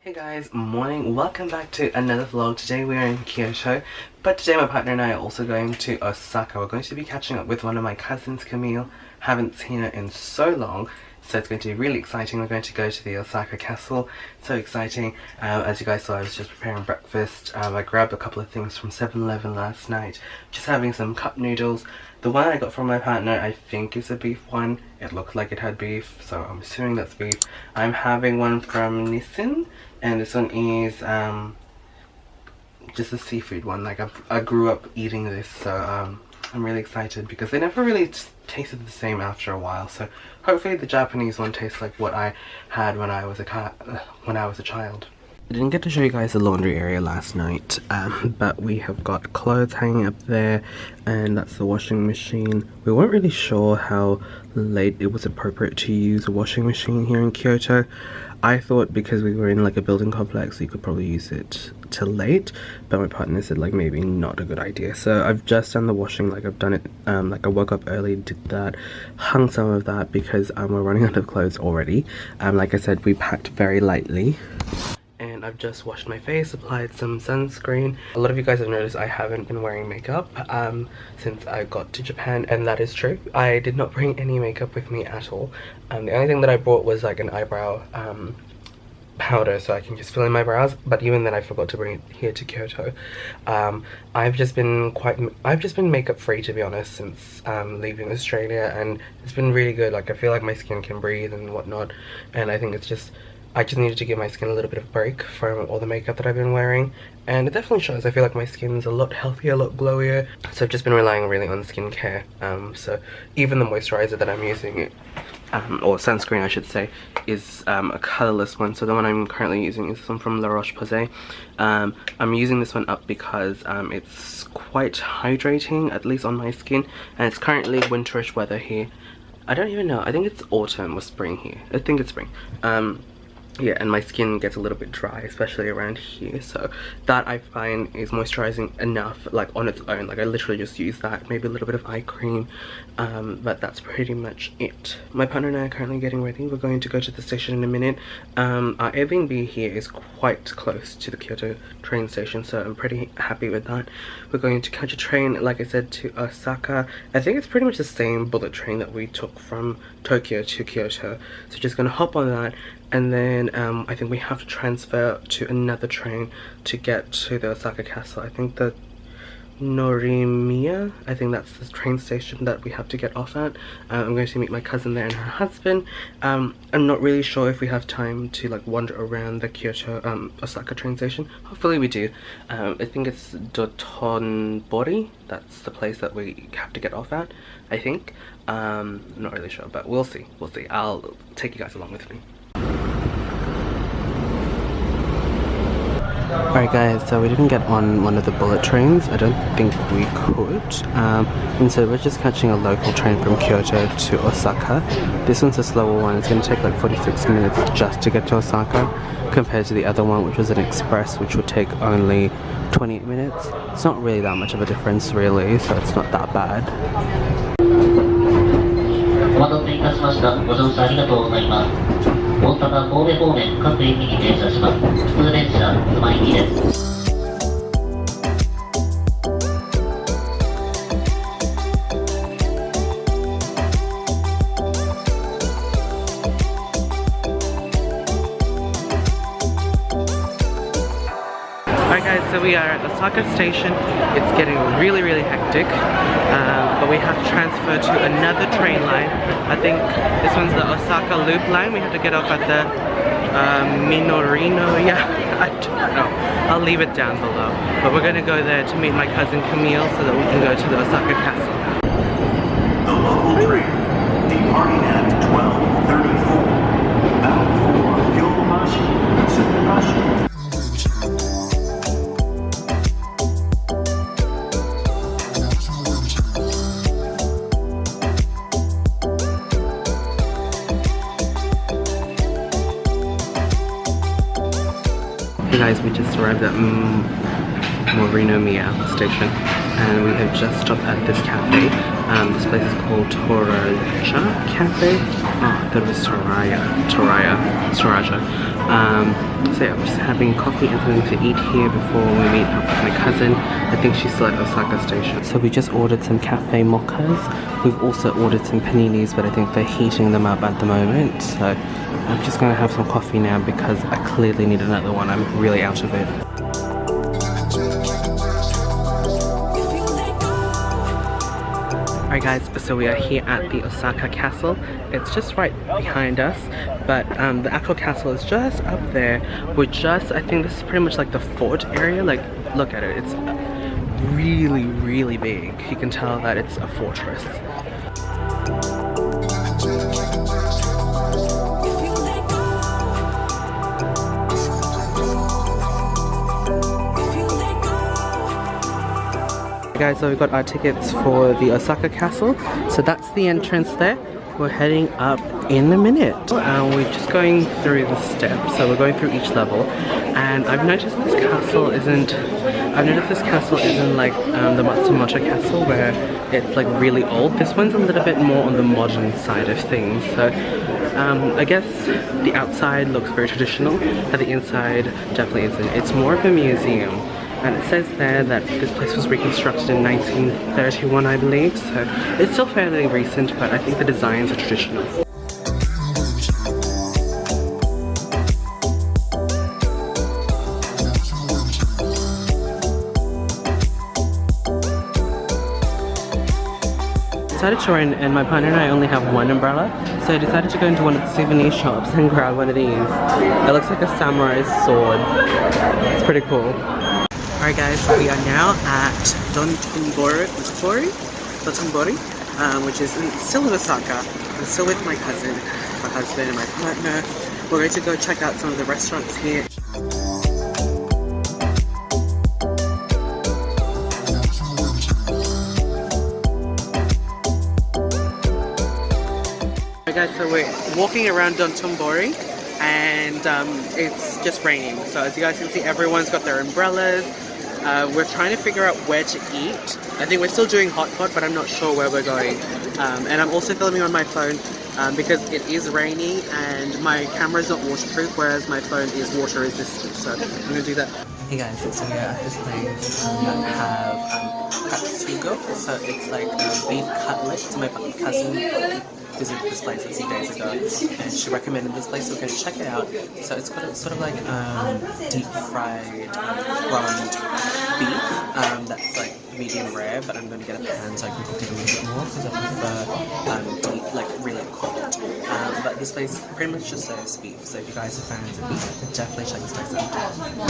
Hey guys, morning, welcome back to another vlog. Today we are in Kyoto, but today my partner and I are also going to Osaka. We're going to be catching up with one of my cousins, Camille. Haven't seen her in so long, so it's going to be really exciting. We're going to go to the Osaka Castle. So exciting. As you guys saw, I was just preparing breakfast. I grabbed a couple of things from 7-Eleven last night. Just having some cup noodles. The one I got from my partner, I think is a beef one. It looked like it had beef, so I'm assuming that's beef. I'm having one from Nissin, and this one is just a seafood one. Like I grew up eating this, so I'm really excited because they never really tasted the same after a while. So hopefully the Japanese one tastes like what I had when I was a child. I didn't get to show you guys the laundry area last night, but we have got clothes hanging up there, and that's the washing machine. We weren't really sure how late it was appropriate to use a washing machine here in Kyoto. I thought because we were in like a building complex you could probably use it till late, but my partner said like maybe not a good idea. So I've just done the washing, like I've done it, like I woke up early, did that, hung some of that because we're running out of clothes already. Like I said, we packed very lightly. And I've just washed my face, applied some sunscreen. A lot of you guys have noticed I haven't been wearing makeup since I got to Japan, and that is true. I did not bring any makeup with me at all. The only thing that I brought was like an eyebrow powder so I can just fill in my brows, but even then I forgot to bring it here to Kyoto. I've just been makeup free, to be honest, since leaving Australia, and it's been really good. Like I feel like my skin can breathe and whatnot, and I think I just needed to give my skin a little bit of a break from all the makeup that I've been wearing, and it definitely shows. I feel like my skin's a lot healthier, a lot glowier, so I've just been relying really on skincare. So even the moisturizer that I'm using, or sunscreen I should say, is a colourless one. So the one I'm currently using is one from La Roche-Posay. I'm using this one up because it's quite hydrating, at least on my skin, and it's currently winterish weather here. I don't even know, I think it's autumn or spring here. I think it's spring. Yeah, and my skin gets a little bit dry, especially around here, so that I find is moisturizing enough, like on its own. Like I literally just use that, maybe a little bit of eye cream, but that's pretty much it. My partner and I are currently getting ready. We're going to go to the station in a minute. Our Airbnb here is quite close to the Kyoto train station, so I'm pretty happy with that. We're going to catch a train, like I said, to Osaka. I think it's pretty much the same bullet train that we took from Tokyo to Kyoto, so just gonna hop on that. And then I think we have to transfer to another train to get to the Osaka Castle. I think the Morinomiya, I think that's the train station that we have to get off at. I'm going to meet my cousin there and her husband. I'm not really sure if we have time to like wander around the Kyoto Osaka train station. Hopefully we do. I think it's Dontobori. That's the place that we have to get off at, I think. I'm not really sure, but we'll see. We'll see. I'll take you guys along with me. Alright guys, so we didn't get on one of the bullet trains. I don't think we could. And so we're just catching a local train from Kyoto to Osaka. This one's a slower one. It's going to take like 46 minutes just to get to Osaka, compared to the other one, which was an express, which would take only 28 minutes. It's not really that much of a difference really, so it's not that bad. Osaka Kobe 方面各駅に停車します。普通電車つまり2です。Alright guys, so we are at Osaka Station. It's getting really hectic, but we have to transfer to another train line. I think this one's the Osaka Loop line. We have to get off at the Morinomiya. I don't know. I'll leave it down below. But we're going to go there to meet my cousin Camille so that we can go to the Osaka Castle. The local train departing at 12:34. Bound for Gyomashi, Tsukubashi. Hey guys, we just arrived at Morinomiya Station, and we have just stopped at this cafe. This place is called Toraja Cafe. thought it was Toraja. So yeah, we're just having coffee and something to eat here before we meet up with my cousin. I think she's still at Osaka Station. So we just ordered some cafe mochas. We've also ordered some paninis, but I think they're heating them up at the moment. So I'm just gonna have some coffee now because I clearly need another one. I'm really out of it. Alright guys, so we are here at the Osaka Castle. It's just right behind us, but the actual castle is just up there. I think this is pretty much like the fort area. Like, look at it, it's really, really big. You can tell that it's a fortress. Guys, so we've got our tickets for the Osaka Castle, so that's the entrance there. We're heading up in a minute. We're just going through the steps, so we're going through each level, and I've noticed this castle isn't like the Matsumoto Castle where it's like really old. This one's a little bit more on the modern side of things, so I guess the outside looks very traditional, but the inside definitely isn't. It's more of a museum. And it says there that this place was reconstructed in 1931, I believe, so it's still fairly recent, but I think the designs are traditional. Decided to rent, and my partner and I only have one umbrella, so I decided to go into one of the souvenir shops and grab one of these. It looks like a samurai sword. It's pretty cool. Alright guys, we are now at Dontobori, which is still in Osaka. I'm still with my cousin, my husband and my partner. We're going to go check out some of the restaurants here. Alright guys, so we're walking around Dontobori and it's just raining. So as you guys can see, everyone's got their umbrellas. We're trying to figure out where to eat. I think we're still doing hot pot, but I'm not sure where we're going. And I'm also filming on my phone because it is rainy and my camera is not waterproof, whereas my phone is water resistant. So I'm going to do that. Hey guys, so we're at this place that have Kasugo. So it's like beef cutlets. My cousin visited this place a few days ago and she recommended this place, so we're going to check it out. So it's got a sort of like deep fried ground beef that's like medium rare, but I'm going to get a pan so I can cook it a little bit more because I prefer deep, like really cooked. But this place pretty much just serves beef, so if you guys are fans of beef, definitely check this place out.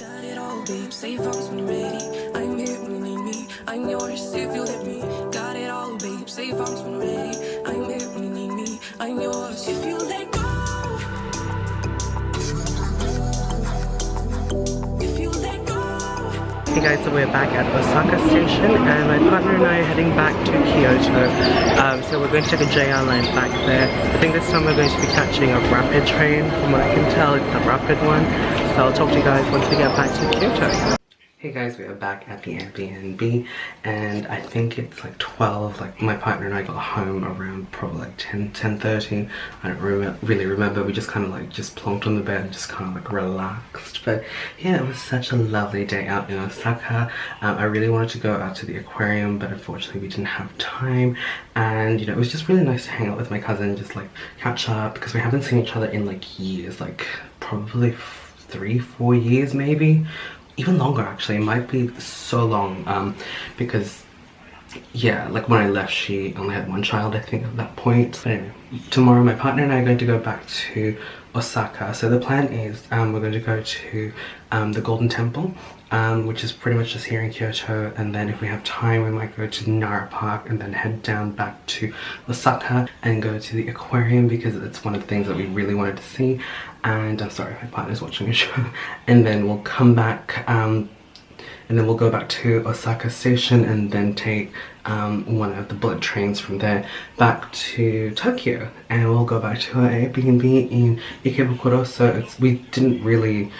Got it all, babe. Say yours when you're ready. I'm here when you need me. I'm yours if you let me. Got it all, babe. Say yours when you're ready. I'm here when you need me. I'm yours if you let go. If you let go. Hey guys, so we're back at Osaka Station and my partner and I are heading back to Kyoto. So we're going to take a JR line back there. I think this time we're going to be catching a rapid train. From what I can tell, it's a rapid one. So I'll talk to you guys once we get back to Kyoto. Hey guys, we are back at the Airbnb and I think it's like 12, like my partner and I got home around probably like 10:30. I don't really remember. We just kind of like just plonked on the bed and just kind of like relaxed. But yeah, it was such a lovely day out in Osaka. I really wanted to go out to the aquarium, but unfortunately we didn't have time. And you know, it was just really nice to hang out with my cousin, just like catch up, because we haven't seen each other in like years, like probably 3-4 years maybe. Even longer actually. It might be so long because yeah, like when I left she only had one child I think at that point. But anyway, tomorrow my partner and I are going to go back to Osaka. So the plan is we're going to go to the Golden Temple, which is pretty much just here in Kyoto, and then if we have time we might go to Nara Park and then head down back to Osaka and go to the aquarium because it's one of the things that we really wanted to see. And I'm sorry, my partner's watching a show. And then we'll come back and then we'll go back to Osaka Station and then take one of the bullet trains from there back to Tokyo, and we'll go back to our Airbnb in Ikebukuro. So we didn't really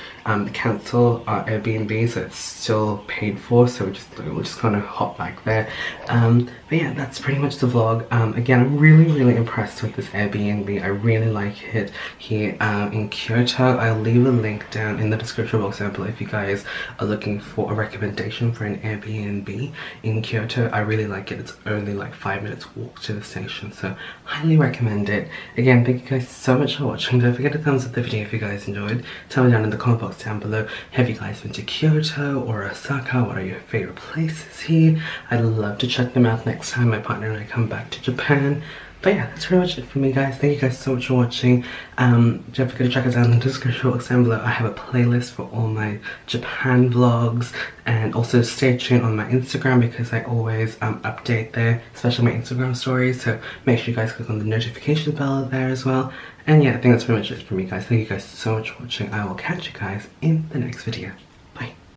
cancel our Airbnb, so it's still paid for, so we're just gonna hop back there. But yeah, that's pretty much the vlog. Again, I'm really impressed with this Airbnb. I really like it here in Kyoto. I'll leave a link down in the description box down below if you guys are looking for a recommendation for an Airbnb in Kyoto. I really like it. It's only like 5 minutes walk to the station, so highly recommend it. Again, thank you guys so much for watching. Don't forget to thumbs up the video if you guys enjoyed. Tell me down in the comment box down below, have you guys been to Kyoto or Osaka? What are your favorite places here? I'd love to check them out next time my partner and I come back to Japan. But yeah, that's pretty much it for me, guys. Thank you guys so much for watching. Don't forget to check us out in the description box down below. I have a playlist for all my Japan vlogs, and also stay tuned on my Instagram because I always update there, especially my Instagram stories. So make sure you guys click on the notification bell there as well. And yeah, I think that's pretty much it for me, guys. Thank you guys so much for watching. I will catch you guys in the next video.